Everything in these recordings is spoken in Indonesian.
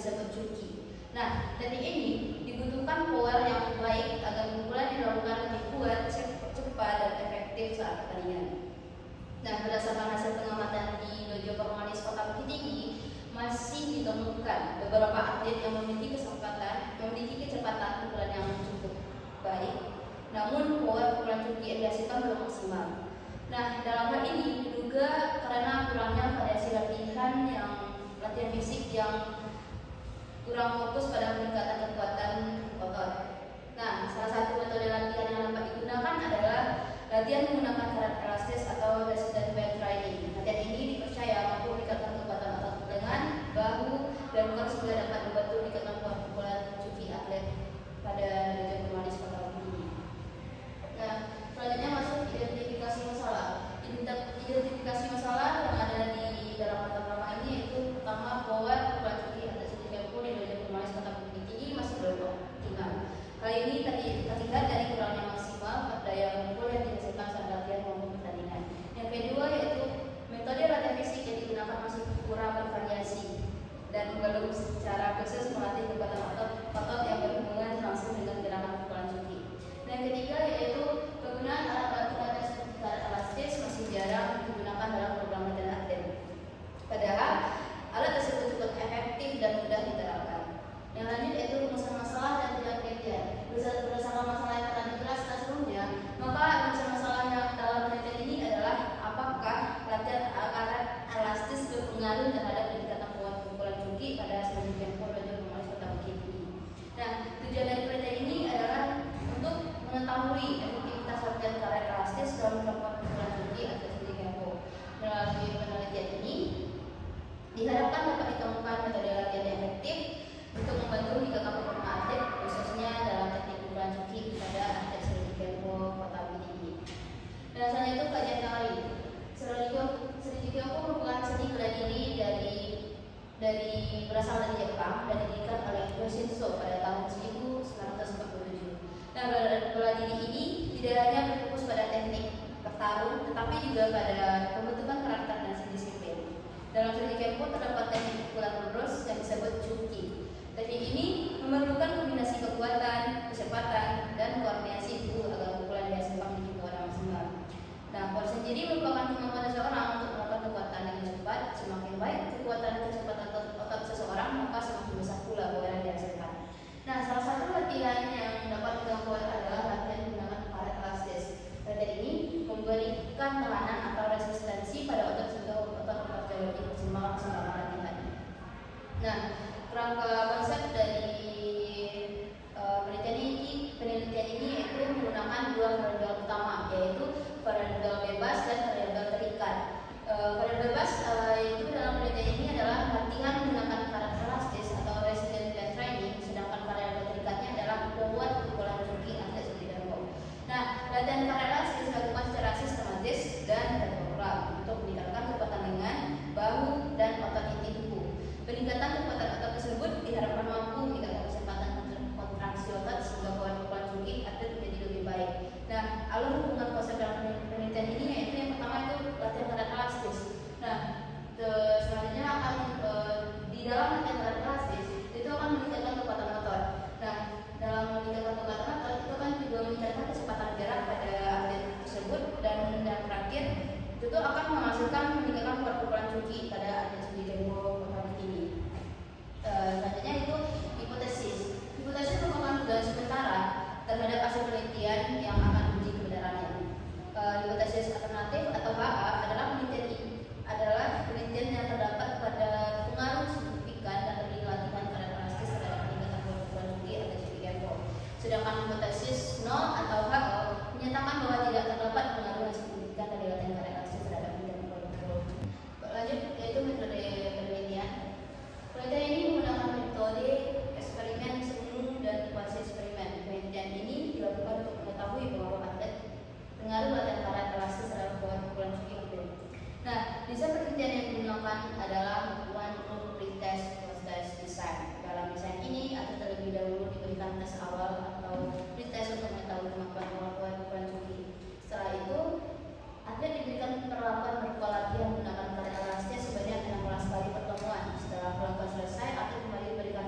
disebut cuki. Nah, teknik ini dibutuhkan power yang baik agar pukulan dilakukan lebih kuat, cepat, dan efektif saat pertandingan. Nah, berdasarkan hasil pengamatan di Dojo Permanis Kota Bukit Tinggi, masih ditemukan beberapa atlet yang memiliki kecepatan pukulan yang cukup baik, namun power pukulan cuki yang dihasilkan belum maksimal. Nah, dalam hal ini diduga karena kurangnya variasi latihan fisik yang kurang fokus pada peningkatan kekuatan otot. Nah, salah satu metode latihan yang dapat digunakan adalah latihan menggunakan karet elastis atau resistance band training. Latihan ini dipercaya mampu meningkatkan kekuatan otot lengan, bahu, dan core sehingga dapat membantu meningkatkan pukulan cuki atlet pada Dojo Permanis Kota Bukit Tinggi. Nah, selanjutnya masuk identifikasi masalah. Identifikasi masalah yang ada di dalam mata pertama ini yaitu pertama, power pukulan cuki atlet Suci Kempo di Dojo Permanis Kota Bukit Tinggi masih belum optimal. Hal ini terlihat dari kurangnya maksimal daya pukul yang dihasilkan saat latihan maupun pertandingan. Yang kedua yaitu metode latihan fisik yang digunakan masih kurang bervariasi dan belum secara khusus melatih kekuatan otot yang berhubungan langsung dengan gerakan pukulan cuki. Dan yang ketiga yaitu penggunaan alat bantu latihan seperti karet elastis masih jarang digunakan dalam program latihan atlet. Padahal alat tersebut cukup efektif dan mudah diterapkan. Yang lanjut yaitu rumusan masalah dan tidak penelitian. Berdasarkan masalah yang telah dijelaskan sebelumnya, maka rumusan masalah yang dalam penelitian ini adalah apakah latihan karet elastis berpengaruh terhadap peningkatan pukulan cuki pada Suci Kempo Dojo Permanis Kota Bukit Tinggi. Nah, tujuan dari penelitian ini adalah untuk mengetahui efektivitas latihan karet elastis dalam melakukan pukulan cuki atau Suci Kempo. Melalui penelitian ini diharapkan dapat ditemukan metode latihan yang efektif untuk membantu meningkatkan performa atlet, khususnya dalam teknik pukulan cuki pada atlet Suci Kempo Kota Bukit Tinggi. Dan selanjutnya itu kajian teori. Suci Kempo merupakan seni bela diri berasal dari Jepang dan didirikan oleh Yoshinso pada tahun 1947. Nah, bela diri ini tidak hanya berfokus pada teknik bertarung, tetapi juga pada pembentukan karakter dan disiplin. Dalam Suci Kempo terdapat teknik pukulan lurus yang disebut cuki. Teknik ini memerlukan kombinasi kekuatan, kecepatan, dan koordinasi tubuh agar pukulan dihasilkan memiliki power maksimal. Nah, power sendiri merupakan kemampuan seseorang untuk melakukan kekuatan yang cepat. Semakin baik kekuatan dan kecepatan otot seseorang, maka semakin besar pula power yang dihasilkan. Nah, salah satu latihan yang dapat dilakukan adalah latihan menggunakan karet elastis. Latihan ini memberikan tekanan atau resistensi pada otot sehingga otot jauh lebih maksimal selama latihan. Nah, kerangka konsep dari penelitian ini yaitu menggunakan dua variabel utama, yaitu variabel bebas dan variabel terikat. Variabel bebas itu dalam penelitian ini adalah latihan menggunakan karet elastis atau resistance band training, sedangkan variabel terikatnya adalah membuat pukulan cuki atlet Suci Kempo. Nah, latihan karet elastis dilakukan secara sistematis dan terprogram untuk meningkatkan kekuatan lengan, bahu, dan otot inti tubuh. Peningkatan kekuatan otot tersebut diharapkan mampu meningkatkan kecepatan kontraksi otot sehingga pukulan cuki atlet menjadi lebih baik. Nah, alur hubungan konsep dalam penelitian ini yaitu yang pertama itu latihan karet elastis. Nah, selanjutnya akan di dalam latihan karet elastis itu akan meningkatkan kekuatan otot. Nah, dalam meningkatkan kekuatan otot itu kan juga meningkatkan kecepatan gerak pada atlet tersebut dan yang terakhir itu akan menghasilkan meningkatkan pukulan cuki pada atlet Suci Kempo Kota Bukit Tinggi. Selanjutnya itu hipotesis. Hipotesis merupakan dugaan sementara terhadap hasil penelitian yang akan uji kebenarannya. Hipotesis alternatif atau HA adalah penelitian yang terdapat pada pengaruh signifikan dan dari latihan karet elastis terhadap peningkatan pukulan cuki atau Suci Kempo. Sedangkan hipotesis 0 atau HO menyatakan bahwa tidak terdapat pengaruh yang signifikan dari latihan karet elastis terhadap peningkatan pukulan cuki. Lanjut yaitu metode penelitian. Penelitian ini menggunakan metode eksperimen semu dan kuasi eksperimen. Penelitian ini dilakukan untuk mengetahui bahwa atlet pengaruh latihan karet elastis terhadap pukulan cuki atlet. Nah, desain penelitian yang digunakan adalah one group pretest post-test design. Dalam desain ini, atlet terlebih dahulu diberikan tes awal atau pretest untuk mengetahui kemampuan pukulan cuki. Setelah itu, atlet diberikan perlakuan berupa latihan menggunakan karet elastis sebanyak 16 kali pertemuan. Setelah perlakuan selesai, atlet kembali diberikan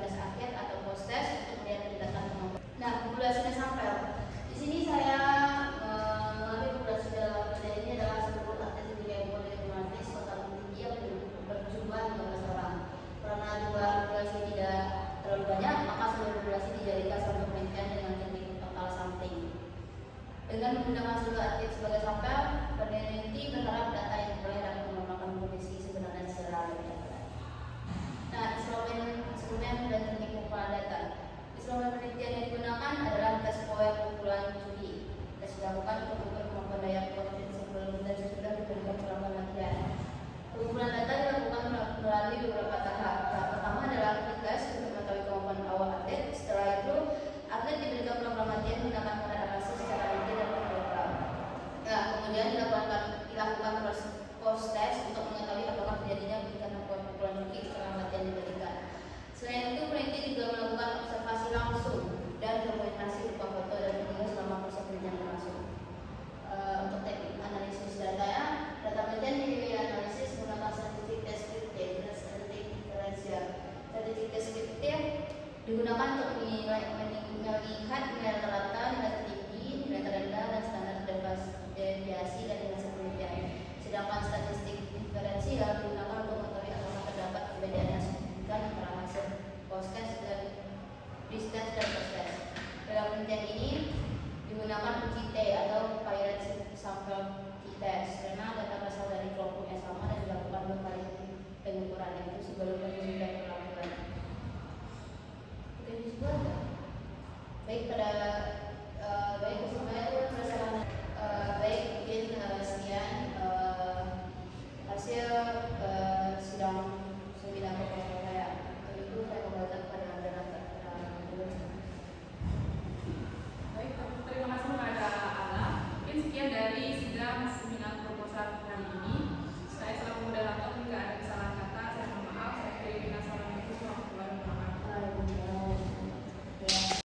hasil sidang seminar